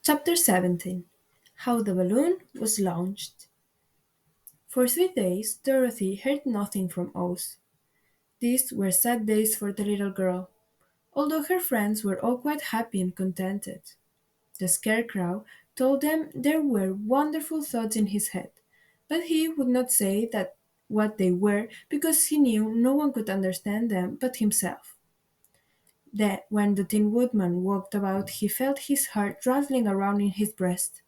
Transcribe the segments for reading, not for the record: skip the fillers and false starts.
Chapter 17. How the Balloon Was Launched. For 3 days Dorothy heard nothing from Oz. These were sad days for the little girl, although her friends were all quite happy and contented. The Scarecrow told them there were wonderful thoughts in his head, but he would not say that what they were because he knew no one could understand them but himself. Then, when the Tin Woodman walked about, he felt his heart rattling around in his breast,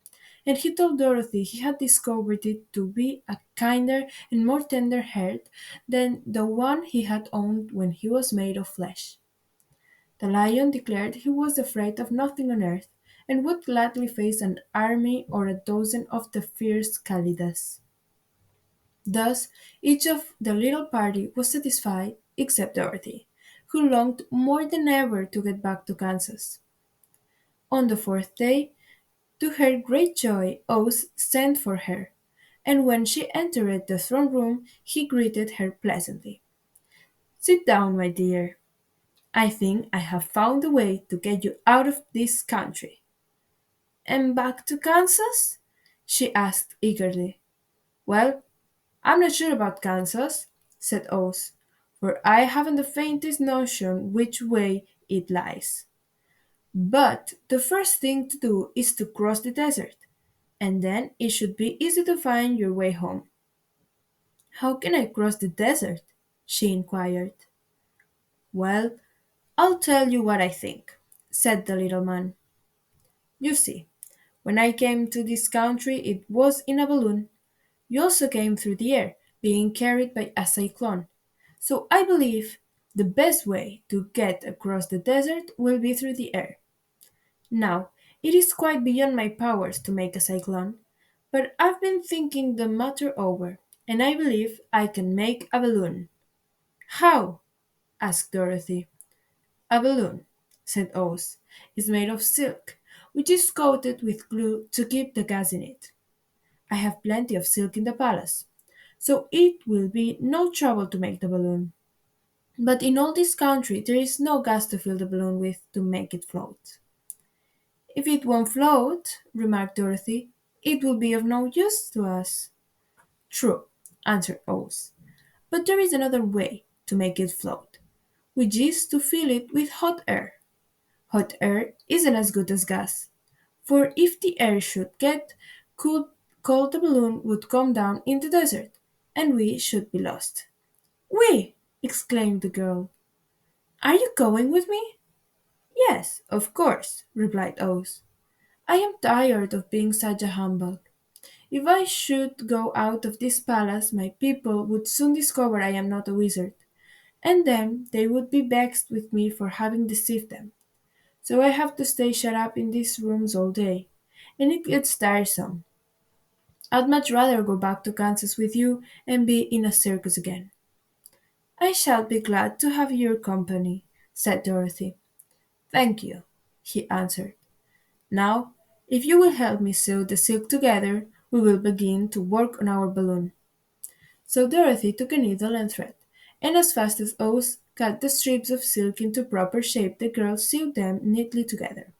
and he told Dorothy he had discovered it to be a kinder and more tender heart than the one he had owned when he was made of flesh. The Lion declared he was afraid of nothing on earth, and would gladly face an army or a dozen of the fierce Kalidas. Thus, each of the little party was satisfied except Dorothy, who longed more than ever to get back to Kansas. On the fourth day, to her great joy, Oz sent for her, and when she entered the throne room, he greeted her pleasantly. "Sit down, my dear. I think I have found a way to get you out of this country." "And back to Kansas?" she asked eagerly. "Well, I'm not sure about Kansas," said Oz, "for I haven't the faintest notion which way it lies. But the first thing to do is to cross the desert, and then it should be easy to find your way home." "How can I cross the desert?" she inquired. "Well, I'll tell you what I think," said the little man. "You see, when I came to this country it was in a balloon. You also came through the air, being carried by a cyclone. So I believe the best way to get across the desert will be through the air. Now, it is quite beyond my powers to make a cyclone, but I've been thinking the matter over, and I believe I can make a balloon." "How?" asked Dorothy. "A balloon," said Oz, "is made of silk, which is coated with glue to keep the gas in it. I have plenty of silk in the palace, so it will be no trouble to make the balloon. But in all this country there is no gas to fill the balloon with to make it float." "If it won't float," remarked Dorothy, "it will be of no use to us." "True," answered Oz, "but there is another way to make it float, which is to fill it with hot air. Hot air isn't as good as gas, for if the air should get cold the balloon would come down in the desert, and we should be lost." "We!" exclaimed the girl. "Are you going with me?" "Yes, of course," replied Oz. "I am tired of being such a humbug. If I should go out of this palace, my people would soon discover I am not a wizard, and then they would be vexed with me for having deceived them. So I have to stay shut up in these rooms all day, and it gets tiresome. I'd much rather go back to Kansas with you and be in a circus again." "I shall be glad to have your company," said Dorothy. "Thank you," he answered. "Now, if you will help me sew the silk together, we will begin to work on our balloon." So Dorothy took a needle and thread, and as fast as Oz cut the strips of silk into proper shape, the girl sewed them neatly together.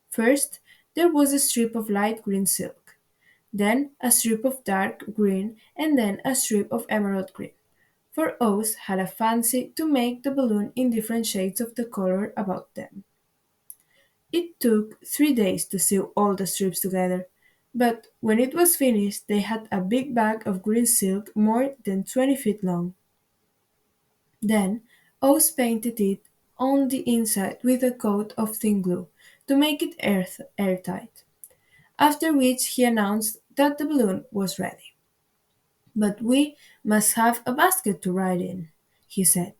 First, there was a strip of light green silk, then a strip of dark green, and then a strip of emerald green, for Oz had a fancy to make the balloon in different shades of the color about them. It took 3 days to sew all the strips together, but when it was finished they had a big bag of green silk more than 20 feet long. Then Oz painted it on the inside with a coat of thin glue to make it airtight, after which he announced that the balloon was ready. "But we must have a basket to ride in," he said.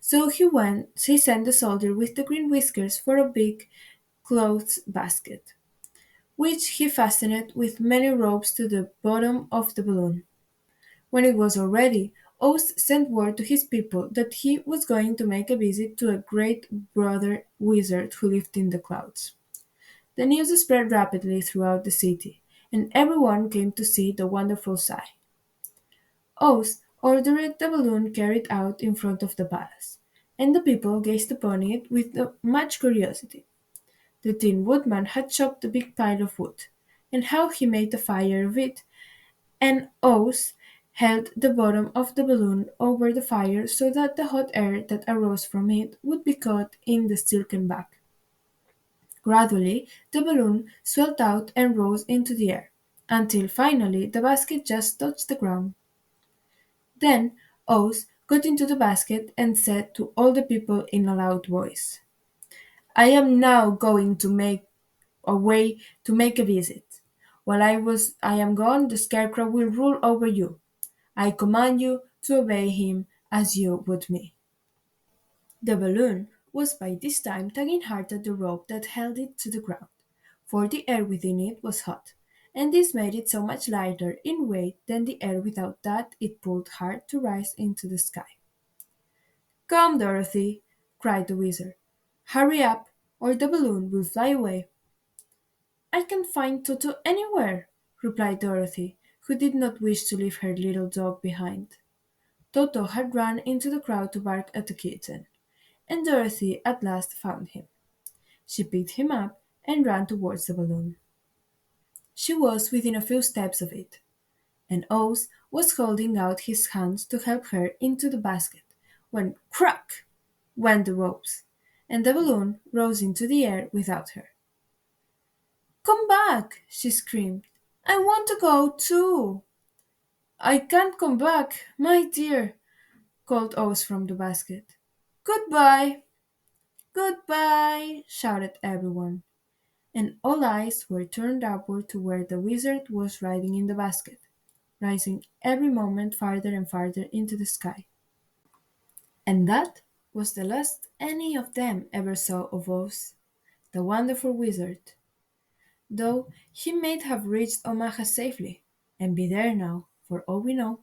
So he sent the soldier with the green whiskers for a big clothes basket, which he fastened with many ropes to the bottom of the balloon. When it was all ready, Oz sent word to his people that he was going to make a visit to a great brother wizard who lived in the clouds. The news spread rapidly throughout the city, and everyone came to see the wonderful sight. Oz ordered the balloon carried out in front of the palace, and the people gazed upon it with much curiosity. The Tin Woodman had chopped a big pile of wood, and how he made a fire of it, and Oz held the bottom of the balloon over the fire so that the hot air that arose from it would be caught in the silken bag. Gradually, the balloon swelled out and rose into the air, until finally the basket just touched the ground. Then Oz got into the basket and said to all the people in a loud voice, I am now going to make away to make a visit. While I am gone, the scarecrow will rule over you. I command you to obey him as you would me. The balloon was by this time tugging hard at the rope that held it to the ground, for the air within it was hot, and this made it so much lighter in weight than the air without that it pulled hard to rise into the sky. Come, Dorothy, cried the Wizard. Hurry up, or the balloon will fly away. I can't find Toto anywhere, replied Dorothy, who did not wish to leave her little dog behind. Toto had run into the crowd to bark at the kitten, and Dorothy at last found him. She picked him up and ran towards the balloon. She was within a few steps of it, and Oz was holding out his hands to help her into the basket, when crack went the ropes, and the balloon rose into the air without her. Come back, she screamed. I want to go too. I can't come back, my dear, called Oz from the basket. Goodbye, goodbye, shouted everyone, and all eyes were turned upward to where the Wizard was riding in the basket, rising every moment farther and farther into the sky. And that was the last any of them ever saw of Oz, the wonderful Wizard, though he might have reached Omaha safely, and be there now, for all we know.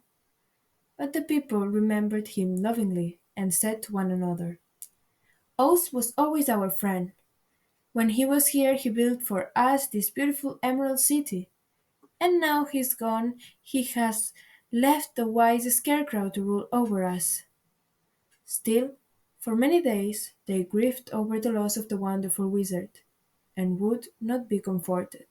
But the people remembered him lovingly and said to one another, Oz was always our friend. When he was here, he built for us this beautiful Emerald City, and now he's gone, he has left the wise Scarecrow to rule over us. Still, for many days they grieved over the loss of the wonderful Wizard, and would not be comforted.